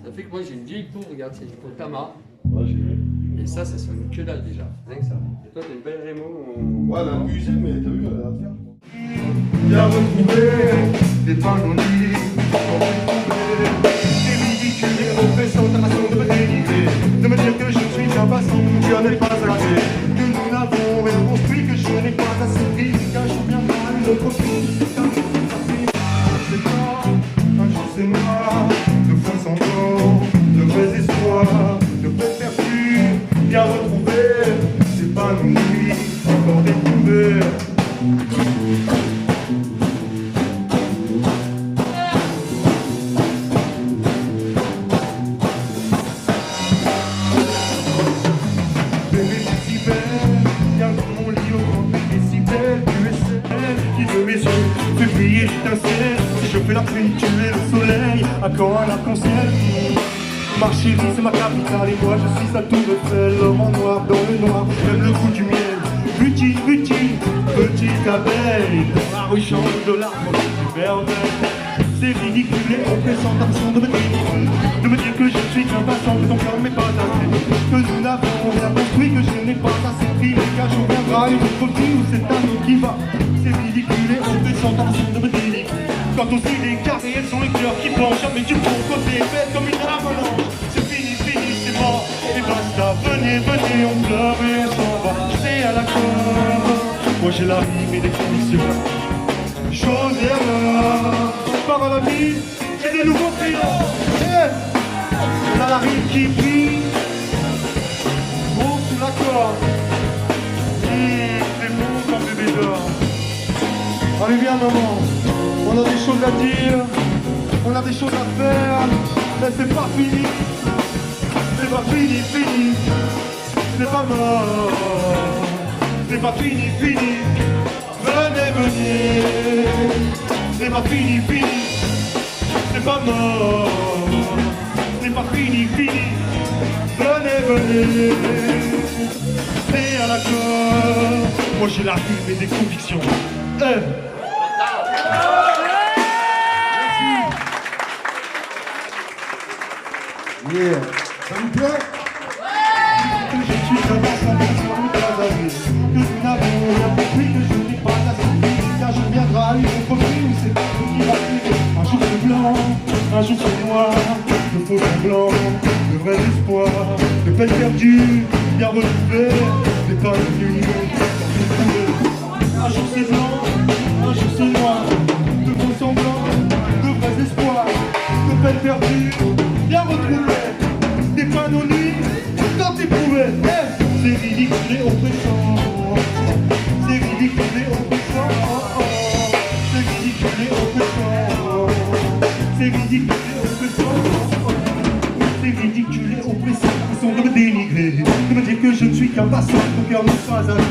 Ça fait que moi j'ai une vieille peau, regarde, c'est une peau Tama. Ouais, j'ai vu. Et ça sonne que dalle déjà. Rien que ça. Et toi, t'as une belle Rémo. Ouais, elle a abusé, mais t'as vu, elle a à faire. Bien retrouvé des panonies, c'est ridicule et oppressant ta façon de me délivrer, de me dire que je suis qu'un passant, tu n'en es pas assez, que nous n'avons rien construit, que je n'ai pas assez pris, qu'un jour viendra une autre vie, qu'un jour c'est toi, un jour c'est moi, de faux semblants, de vrais espoirs, de peine perdue, bien retrouvée, c'est pas nos nuits, encore découvertes. Si je fais la pluie, tu es le soleil, à quand un arc-en-ciel? Ma chérie, c'est ma capitale et moi je suis sa tour Eiffel, l'homme en noir dans le noir, j'aime le goût du miel. Petite abeille, dans la rue change de l'arbre du verveine. C'est ridicule et oppressant ta façon de me dire que je suis qu'un passant, que ton cœur ne m'est pas assez, que nous n'avons rien construit, que je n'ai pas assez pris, mais qu'un jour viendra une autre vie où c'est un autre qui va. C'est ridicule et oppressant ta façon de me dire. Quand on suit les carrés, elles sont les cœurs qui penchent, jamais du bon côté, bête comme une avalanche. C'est fini, c'est mort, et basta, venez, on pleure et on s'en va. C'est à la corde, moi j'ai la rime et les conditions. Chose et erreur, par la vie, j'ai des nouveaux clients. On a la rime qui brille, gros sous la corde. C'est bon quand bébé dort. Allez viens maman, on a des choses à dire, on a des choses à faire, mais c'est pas fini, c'est pas fini, c'est pas mort, c'est pas fini, venez, c'est pas fini, c'est pas mort, c'est pas fini, venez, et à la corde, moi j'ai la rime et des convictions. Yeah. Ça vous plaît? Que je suis un passant de que nous n'avons rien compris, que je n'ai pas assez pris, qu'un jour viendra une autre vie où c'est pas nous qui va arriver. Un jour c'est blanc, un jour c'est noir, de faux semblants, de vrais espoirs, de peine perdue, bien retrouvée, c'est pas une nuit. Un jour c'est blanc, un jour c'est noir, de faux semblants, de vrais espoirs, de peine perdue, bien retrouvée, des panonymes, quand éprouvé. C'est ridicule et oppressant, c'est ridicule et oppressant, c'est ridicule et oppressant, c'est ridicule et oppressant, c'est ridicule et oppressant, façon de me dénigrer, de me dire que je ne suis qu'un passant, que ton cœur n'est pas âgé,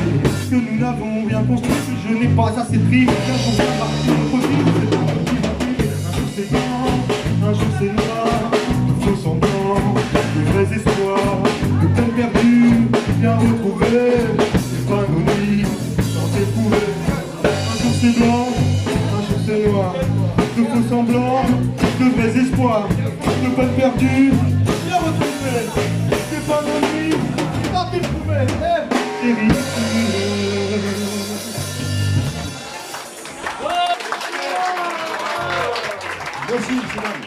que nous n'avons rien construit, que je n'ai pas assez pris, qu'un jour viendra notre vie, c'est pas qui va vivre. Un jour c'est blanc, un jour c'est noir, de faux semblants, de vrais espoirs, de peine perdue, bien retrouvée, c'est pas nos nuits, sans éprouver. Un jour c'est blanc, un jour c'est noir, de faux semblants, de vrais espoirs, de peine perdue, bien retrouvée, c'est pas nos nuits, sans éprouver. C'est ridicule. Merci, Simon.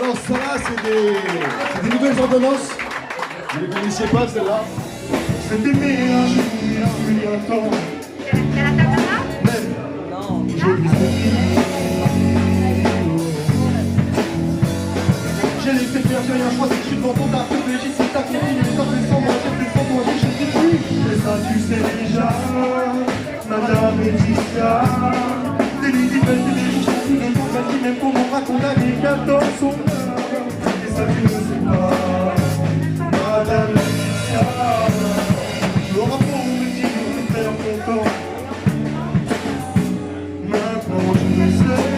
Alors, celle-là, c'est des nouvelles ordonnances. Vous ne les connaissiez pas, celle-là? C'est aimé un jour, il y a un temps. C'est la Tama? Mais aujourd'hui c'est fini. J'ai laissé faire, j'ai rien choisi, je suis devant ton taf, réfléchis si t'as continué, ça fait sans moi, j'ai fait sans toi, je sais plus. Mais ça tu sais déjà, Madame Laetitia. Des nuits d'hiver, c'est des jours sans tout, des jours qui même pour mon raconte la vie, 14 sont là. Et ça tu ne sais pas, Madame Laetitia. Le rapport au métier de faire content. Maintenant je le sais.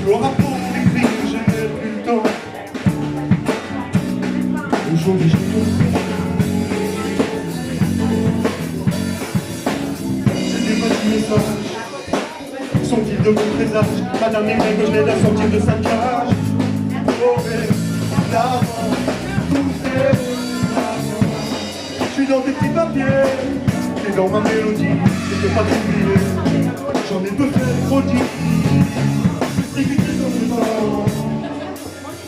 Le rapport écrit que je n'ai plus le temps. Aujourd'hui j'ai compris. J'ai des petits messages qui sont de bon présage. Madame aimerait que je l'aide à sortir de sa cage. Oh, mais d'avant, tout est avant. Je suis dans tes petits papiers, et dans ma mélodie, je peux pas t'oublier. J'en ai peu fait trop dit. C'est qu'une question de temps,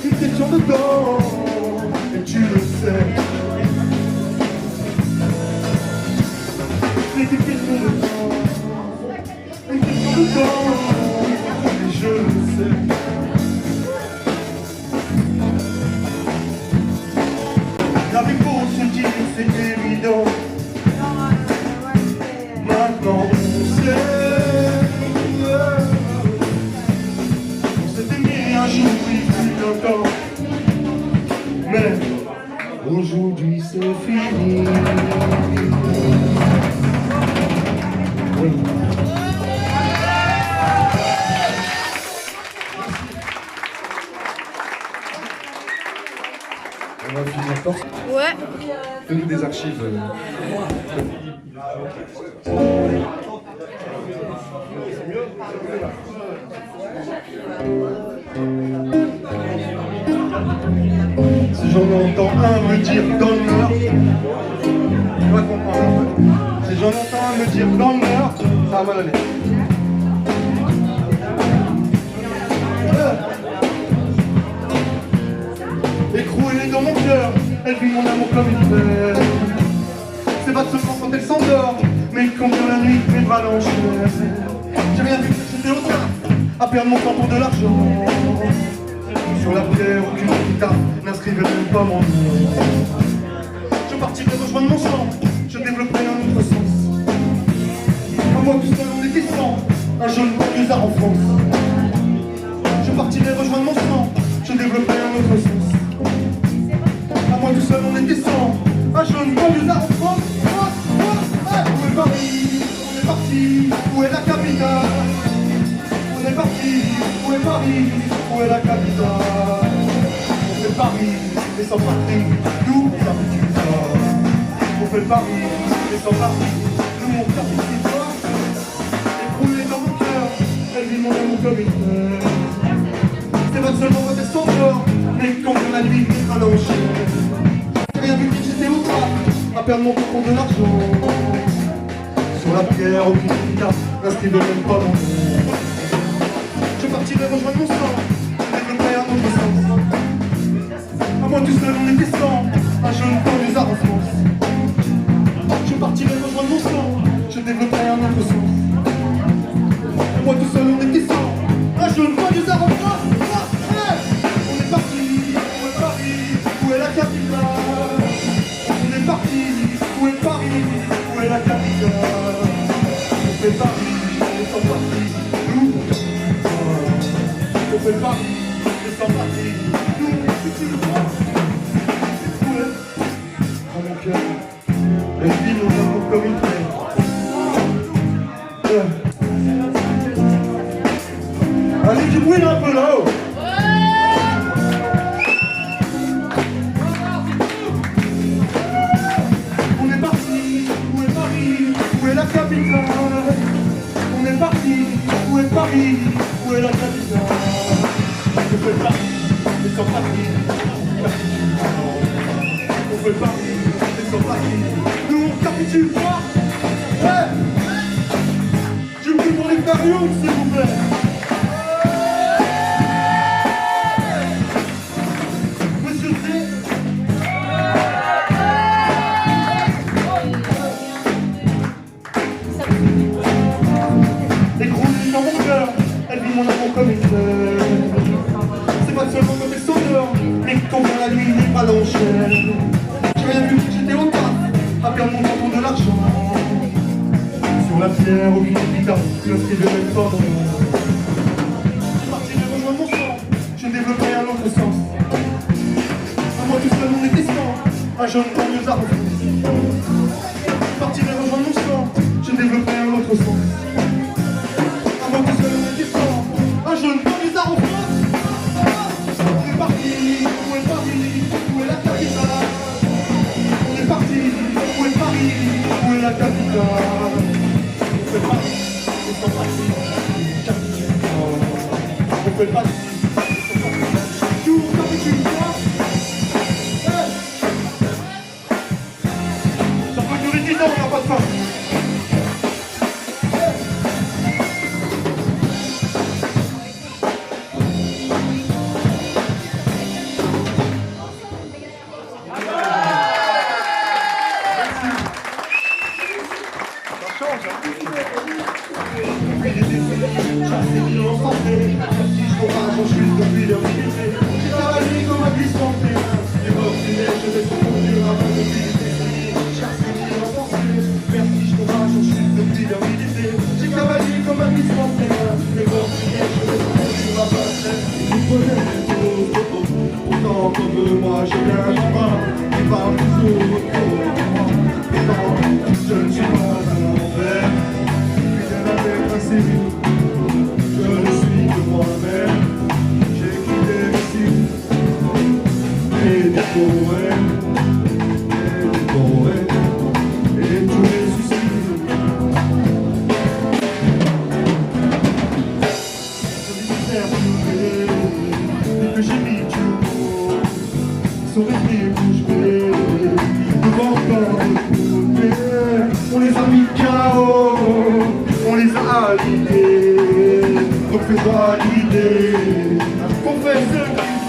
une question de temps, et tu le sais. C'est qu'une question de temps, une question de temps, et je le sais. La réponse se dit, c'est évident. Maintenant on sait. On s'est aimé un jour, oui, plus longtemps. Mais aujourd'hui c'est fini. Oui. On va finir par ça. Ouais. Fais-nous des archives. Si j'en entends un me dire dans le meurtre, tu vas comprendre. Si j'en entends un me dire dans le meurtre, ça va mal aller. Écrouée dans mon cœur, elle vit mon amour comme une fleur. C'est pas seulement quand elle s'endort, mais quand vient la nuit, mes bras l'enchaînent. J'ai rien vu que j'étais au taf, à perdre mon temps pour de l'argent. Sur la pierre, aucune guitare n'inscrivait même pas mon nom. Je partirai rejoindre mon chant, je développerai un autre sens. À moi tout seul on était 100, un jeune banlieusard en France. Je partirai rejoindre mon chant, je développerai un autre sens. À moi tout seul on était 100, un jeune banlieusard en France. Où est Paris? On est parti, où est la capitale? On est parti, où est Paris? Où est la capitale? On fait Paris, mais sans Paris, nous on s'habitue pas. On fait Paris, mais sans Paris, nous on s'habitue pas. Écroulée dans mon cœur, elle vit mon amour comme une fleur. C'est pas seulement quand elle s'endort, mais quand vient la nuit, à l'enchaîne. J'ai rien vu que j'étais au taf, à perdre mon temps pour de l'argent. Sur la pierre, aucune guitare, n'inscrivait même pas mon nom. Je partirai rejoindre mon sang, je développerai un autre sens. À moi tout seul on était 100, un jeune banlieusard en France. Je partirai rejoindre mon sang, je développerai un autre sens. À moi tout seul on était 100, un jeune banlieusard en France. On est parti, où est Paris? Où est la capitale? On est parti, où est Paris? Où est la capitale? On fait Paris, et sans Paris, nous. On fait Paris, et sans Paris, nous. Tu le vois? Ouais. Dans mon cœur, elle vit mon amour comme une fleur. Allez, du bruit un peu là-haut. On est parti, où est Paris? Où est la capitale? On est parti, où est Paris? Où est la capitale? On fait Paris, mais sans Paris. On fait Paris, mais sans Paris. Nous on capitule pas. Ouais. Du bruit pour les cariots, s'il vous plaît. Monsieur C. Écroulée dans mon cœur, elle vit mon amour comme une fleur. C'est pas seulement quand elle s'endort, mais quand vient la nuit, les bras l'enchaînent. J'ai rien vu que j'étais au taf, à perdre mon temps pour de l'argent. Sur la pierre, aucune guitare, je n'inscrivais même pas mon nom. Je partirai rejoindre mon sang, je développerai un autre sens. À moi tout seul on était 100, un jeune banlieusard en France. Je partirai rejoindre mon sang, je développerai un autre sens. À moi tout seul on était 100, un jeune banlieusard en France. On est parti, où est Paris? Où est la capitale? On est parti, où est Paris? Où est la capitale? On fait Paris, et sans Paris, capitale. fais pas de jour comme une fois. Ça peut durer 10 ans, on n'a pas de fin. Comme moi j'ai bien en bas, et par toujours je ne suis pas un enfer, fidèle à mes principes, je ne suis que moi-même, j'ai quitté ici, et des poèmes, et tous les soucis. Je vais faire que j'ai mis du mot. Son esprit bouge bée, devant plein de côtés. On les a mis KO, on les a alignés. Donc fais valider, qu'on fait ce qu'il